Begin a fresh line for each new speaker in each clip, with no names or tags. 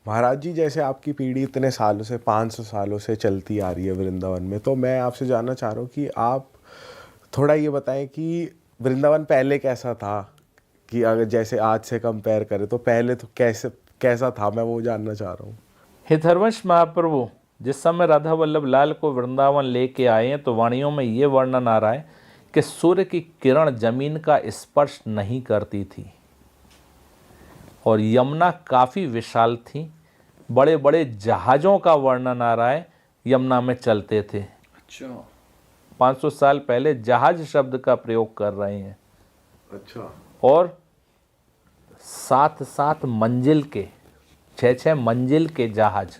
महाराज जी, जैसे आपकी पीढ़ी इतने सालों से 500 सालों से चलती आ रही है वृंदावन में, तो मैं आपसे जानना चाह रहा हूँ कि आप थोड़ा ये बताएं कि वृंदावन पहले कैसा था, कि अगर जैसे आज से कंपेयर करें तो पहले तो कैसा था, मैं वो जानना चाह रहा हूँ।
हितहरवंश महाप्रभु जिस समय राधा वल्लभ लाल को वृंदावन लेके आए हैं तो वाणियों में ये वर्णन आ रहा है कि सूर्य की किरण जमीन का स्पर्श नहीं करती थी और यमुना काफ़ी विशाल थी। बड़े बड़े जहाज़ों का वर्णन आ रहा है यमुना में चलते थे।
अच्छा।
500 साल पहले जहाज शब्द का प्रयोग कर रहे हैं।
अच्छा।
और 7-7 मंजिल के 6-6 मंजिल के जहाज,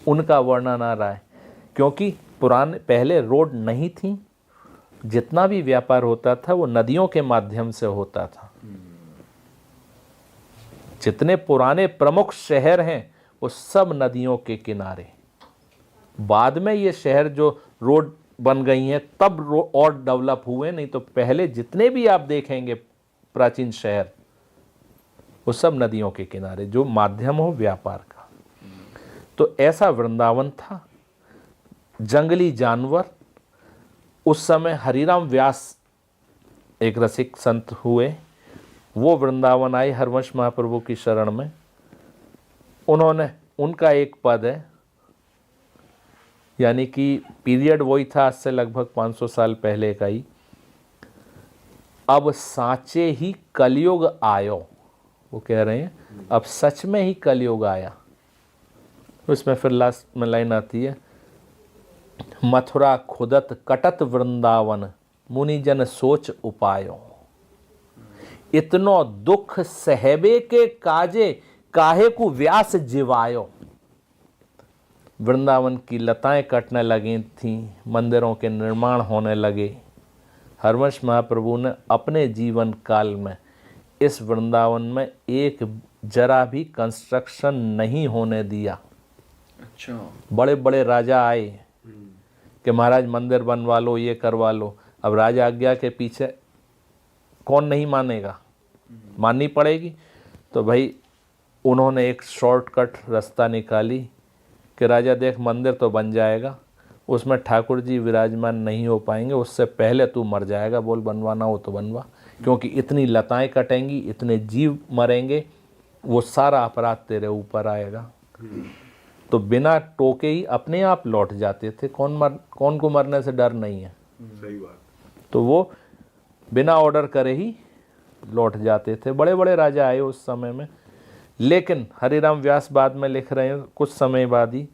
उनका वर्णन आ रहा है, क्योंकि पुराने पहले रोड नहीं थी। जितना भी व्यापार होता था वो नदियों के माध्यम से होता था। जितने पुराने प्रमुख शहर हैं वो सब नदियों के किनारे। बाद में ये शहर जो रोड बन गई हैं तब और डेवलप हुए, नहीं तो पहले जितने भी आप देखेंगे प्राचीन शहर वो सब नदियों के किनारे, जो माध्यम हो व्यापार का। तो ऐसा वृंदावन था। जंगली जानवर, उस समय हरिराम व्यास एक रसिक संत हुए, वो वृंदावन आए हरवंश महाप्रभु की शरण में। उन्होंने, उनका एक पद है, यानी कि पीरियड वही था आज से लगभग 500 साल पहले का ही, अब साँचे ही कलयुग आयो। वो कह रहे हैं अब सच में ही कलयुग आया। उसमें फिर लास्ट में लाइन आती है, मथुरा खुदत कटत वृंदावन मुनिजन सोच उपायो। इतनो दुख सहबे के काजे काहे को व्यास जिवायो। वृंदावन की लताएं कटने लगी थीं, मंदिरों के निर्माण होने लगे। हरवंश महाप्रभु ने अपने जीवन काल में इस वृंदावन में एक जरा भी कंस्ट्रक्शन नहीं होने दिया।
अच्छा।
बड़े बड़े राजा आए कि महाराज मंदिर बनवा लो, ये करवा लो। अब राजा आज्ञा के पीछे कौन नहीं मानेगा, माननी पड़ेगी। तो भाई उन्होंने एक शॉर्टकट रास्ता निकाली कि राजा देख मंदिर तो बन जाएगा, उसमें ठाकुर जी विराजमान नहीं हो पाएंगे, उससे पहले तू मर जाएगा, बोल बनवाना हो तो बनवा, क्योंकि इतनी लताएं कटेंगी, इतने जीव मरेंगे, वो सारा अपराध तेरे ऊपर आएगा। तो बिना टोके ही अपने आप लौट जाते थे। कौन को मरने से डर नहीं है।
सही बात।
तो वो बिना ऑर्डर करे ही लौट जाते थे। बड़े बड़े राजा आए उस समय में, लेकिन हरिराम व्यास बाद में लिख रहे हैं कुछ समय बाद ही,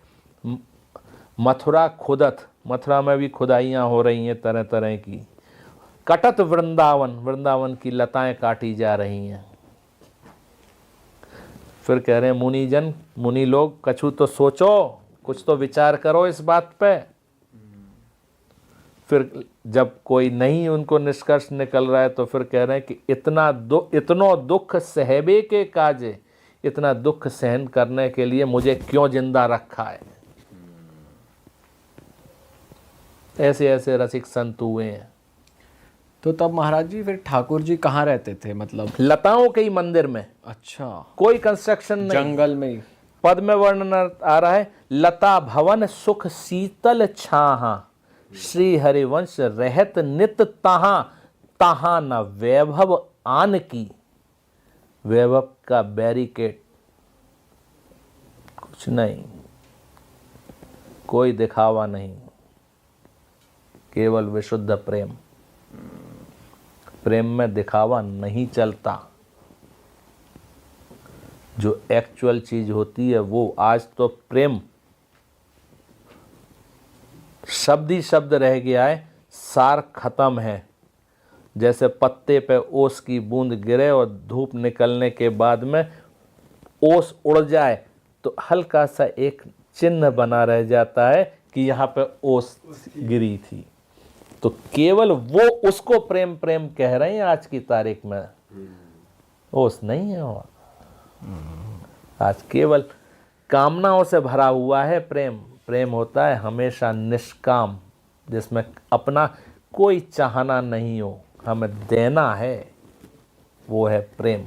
मथुरा खुदत, मथुरा में भी खुदाइयाँ हो रही हैं तरह तरह की। कटत वृंदावन, वृंदावन की लताएं काटी जा रही हैं। फिर कह रहे हैं मुनिजन, मुनि लोग, कछु तो सोचो, कुछ तो विचार करो इस बात पे। फिर जब कोई नहीं उनको निष्कर्ष निकल रहा है तो फिर कह रहे हैं कि इतनो दुख सहबे के काजे, इतना दुख सहन करने के लिए मुझे क्यों जिंदा रखा है। ऐसे ऐसे रसिक संत हुए हैं।
तो तब महाराज जी फिर ठाकुर जी कहाँ रहते थे, मतलब?
लताओं के ही मंदिर में।
अच्छा।
कोई कंस्ट्रक्शन नहीं,
जंगल में ही।
पद में वर्णन आ रहा है, लता भवन सुख शीतल छाहा, श्री हरिवंश रहत नित तहाँ, तहाँ न वैभव आन की। वैभव का बैरिकेड कुछ नहीं, कोई दिखावा नहीं, केवल विशुद्ध प्रेम। प्रेम में दिखावा नहीं चलता। जो एक्चुअल चीज होती है वो, आज तो प्रेम शब्द ही शब्द रह गया है, सार खत्म है। जैसे पत्ते पे ओस की बूंद गिरे और धूप निकलने के बाद में ओस उड़ जाए तो हल्का सा एक चिन्ह बना रह जाता है कि यहाँ पे ओस गिरी थी। तो केवल वो उसको प्रेम प्रेम कह रहे हैं आज की तारीख में। ओस नहीं है वहाँ, आज केवल कामनाओं से भरा हुआ है प्रेम। प्रेम होता है हमेशा निष्काम, जिसमें अपना कोई चाहना नहीं हो, हमें देना है, वो है प्रेम।